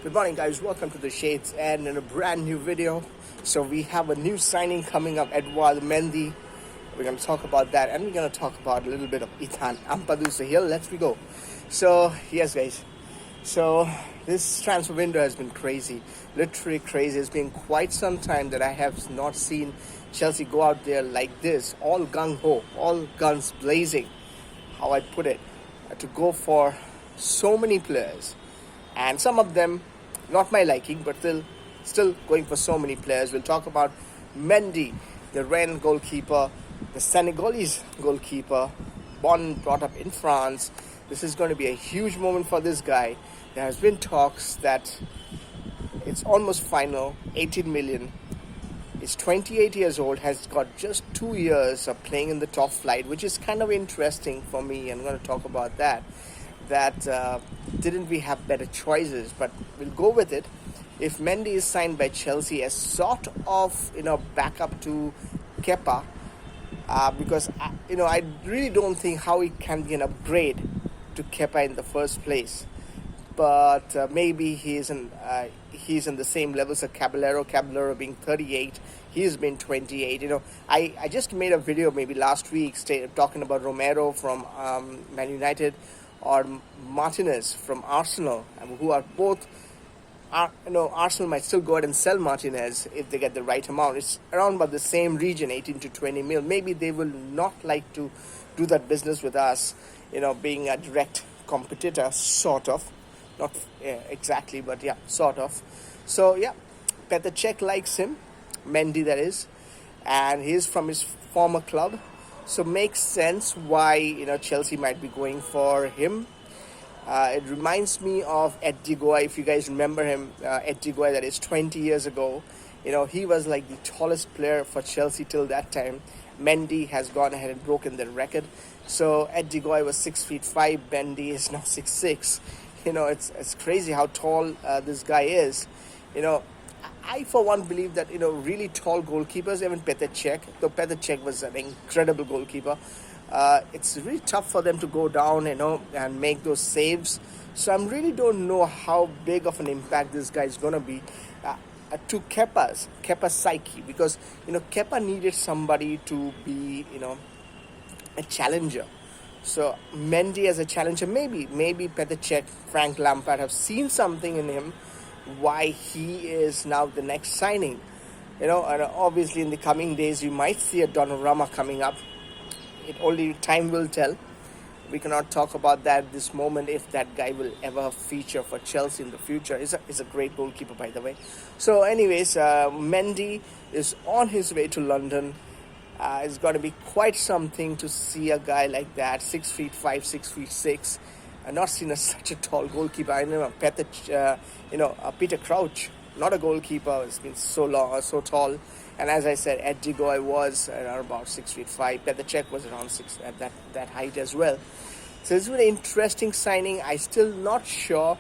Good morning, guys. Welcome to the Shades and in a brand new video. So we have a new signing coming up, Edouard Mendy. We're going to talk about that, and we're going to talk about a little bit of Ethan Ampadu. So here, let's go. So yes, guys. So this transfer window has been crazy, literally crazy. It's been quite some time that I have not seen Chelsea go out there like this, all gung ho, all guns blazing. How I put it, to go for so many players. And some of them not my liking, but still going for so many players. We'll talk about Mendy, the Rennes goalkeeper, the Senegalese goalkeeper, born and brought up in France. This is going to be a huge moment for this guy. There has been talks that it's almost final, 18 million. He's 28 years old, has got just 2 years of playing in the top flight, which is kind of interesting for me. I'm going to talk about that. Didn't we have better choices? But we'll go with it. If Mendy is signed by Chelsea as sort of backup to Kepa, because I really don't think how he can be an upgrade to Kepa in the first place. But maybe he's in the same levels of Caballero. Caballero being 38, he's been 28. I just made a video maybe last week talking about Romero from Man United or Martinez from Arsenal, who are both. Arsenal might still go ahead and sell Martinez if they get the right amount. It's around about the same region, 18 to 20 mil. Maybe they will not like to do that business with us, being a direct competitor, sort of. Not exactly, but yeah, sort of. So yeah, Petr Cech likes him, Mendy that is, and he's from his former club. So makes sense why Chelsea might be going for him. It reminds me of Ed Goy, if you guys remember him. Ed Goy, that is 20 years ago. He was like the tallest player for Chelsea till that time. Mendy has gone ahead and broken the record. So Ed Goy was 6'5". Mendy is now 6'6". It's crazy how tall this guy is. I for one believe that really tall goalkeepers, even Petr Cech, though Petr Cech was an incredible goalkeeper, it's really tough for them to go down and make those saves. So I really don't know how big of an impact this guy is going to be to Kepa's psyche, because Kepa needed somebody to be a challenger. So Mendy as a challenger, maybe Petr Cech, Frank Lampard have seen something in him, why he is now the next signing. And obviously in the coming days you might see a Donnarumma coming up. It only time will tell. We cannot talk about that at this moment, if that guy will ever feature for Chelsea in the future. He's a great goalkeeper, by the way. So anyways, Mendy is on his way to London. It's going to be quite something to see a guy like that, 6'5", 6'6". I've not seen such a tall goalkeeper. I know Peter Crouch, not a goalkeeper. It's been so long, so tall. And as I said, Ed Goy was around about 6'5". Petr Cech was around 6 at that height as well. So it's really interesting signing. I'm still not sure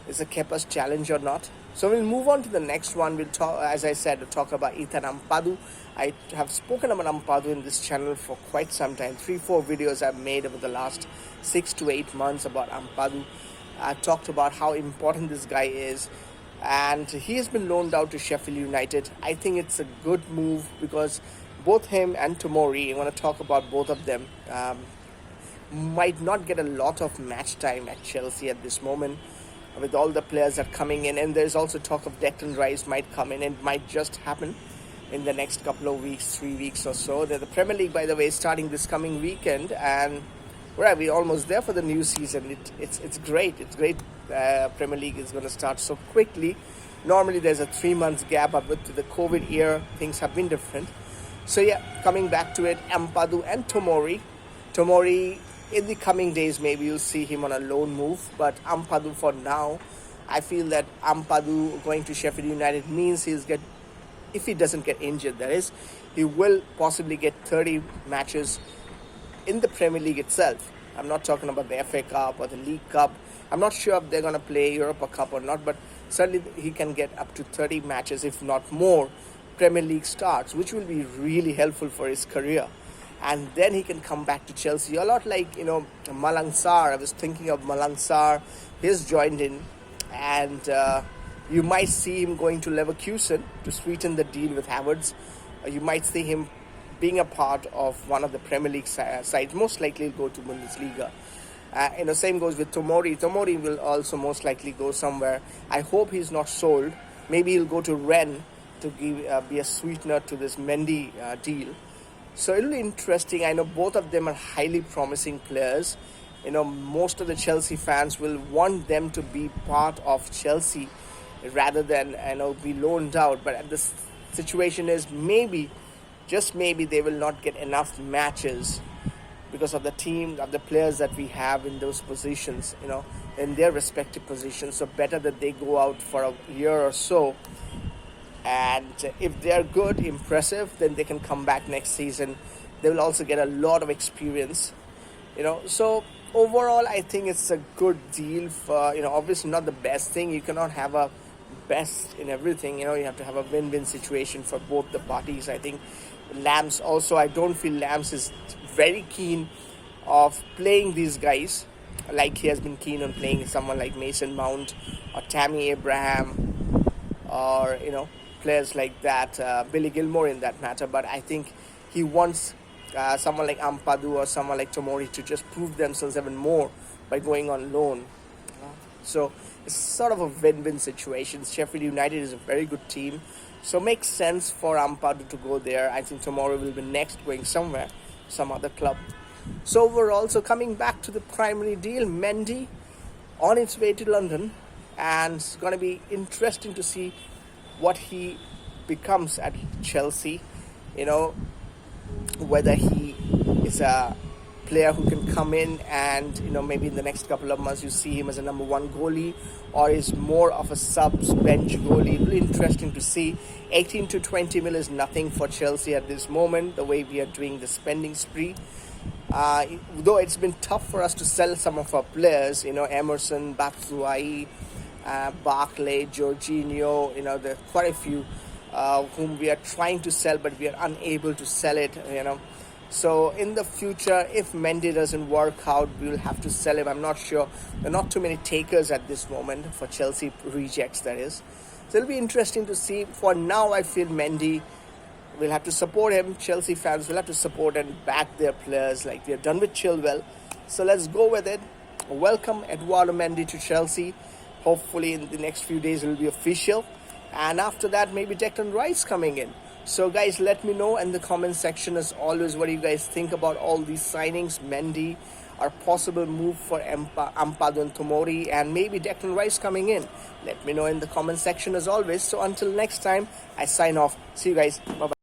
is a Kepa's challenge or not. So we'll move on to the next one. We'll talk, as I said, talk about Ethan Ampadu. I have spoken about Ampadu in this channel for quite some time. 3-4 videos I've made over the last 6 to 8 months about Ampadu. I talked about how important this guy is. And he has been loaned out to Sheffield United. I think it's a good move because both him and Tomori, I want to talk about both of them, might not get a lot of match time at Chelsea at this moment with all the players that are coming in. And there's also talk of Declan Rice might come in, and might just happen in the next couple of weeks, 3 weeks or so. The Premier League, by the way, is starting this coming weekend, and we're almost there for the new season. It's great. It's great. Premier League is going to start so quickly. Normally there's a 3 months gap, but with the COVID year, things have been different. So yeah, coming back to it, Ampadu and Tomori. Tomori, in the coming days, maybe you'll see him on a loan move, but Ampadu for now, I feel that Ampadu going to Sheffield United means if he doesn't get injured, that is, he will possibly get 30 matches in the Premier League itself. I'm not talking about the FA Cup or the League Cup. I'm not sure if they're going to play Europa Cup or not, but certainly he can get up to 30 matches, if not more, Premier League starts, which will be really helpful for his career. And then he can come back to Chelsea. A lot like, Malang Sarr. I was thinking of Malang Sarr. He's joined in. And You might see him going to Leverkusen to sweeten the deal with Havertz. You might see him being a part of one of the Premier League sides. Most likely he'll go to Bundesliga. Same goes with Tomori. Tomori will also most likely go somewhere. I hope he's not sold. Maybe he'll go to Rennes to be a sweetener to this Mendy deal. So it'll be interesting. I know both of them are highly promising players. Most of the Chelsea fans will want them to be part of Chelsea rather than be loaned out. But the situation is maybe, just maybe, they will not get enough matches because of the team, of the players that we have in those positions, in their respective positions. So better that they go out for a year or so. And if they are good, impressive, then they can come back next season. They will also get a lot of experience, So overall, I think it's a good deal for, obviously not the best thing. You cannot have a best in everything, you have to have a win-win situation for both the parties. I think Lams also, I don't feel Lams is very keen of playing these guys like he has been keen on playing someone like Mason Mount or Tammy Abraham or, players like that, Billy Gilmore in that matter. But I think he wants someone like Ampadu or someone like Tomori to just prove themselves even more by going on loan. So it's sort of a win-win situation. Sheffield United is a very good team, so makes sense for Ampadu to go there. I think Tomori will be next going somewhere, some other club. So overall, coming back to the primary deal, Mendy on its way to London, and it's going to be interesting to see what he becomes at Chelsea. Whether he is a player who can come in and maybe in the next couple of months you see him as a number one goalie, or is more of a subs bench goalie. Really interesting to see. 18 to 20 mil is nothing for Chelsea at this moment, the way we are doing the spending spree. Though it's been tough for us to sell some of our players, Emerson, Batshuayi, Barkley, Jorginho, there are quite a few whom we are trying to sell, but we are unable to sell it, So in the future, if Mendy doesn't work out, we will have to sell him. I'm not sure. There are not too many takers at this moment for Chelsea rejects, that is. So it'll be interesting to see. For now, I feel Mendy, we'll have to support him. Chelsea fans will have to support and back their players like we have done with Chilwell. So let's go with it. Welcome Eduardo Mendy to Chelsea. Hopefully in the next few days it will be official. And after that, maybe Declan Rice coming in. So guys, let me know in the comment section as always what you guys think about all these signings, Mendy, our possible move for Ampadu and Tomori, and maybe Declan Rice coming in. Let me know in the comment section as always. So until next time, I sign off. See you guys. Bye-bye.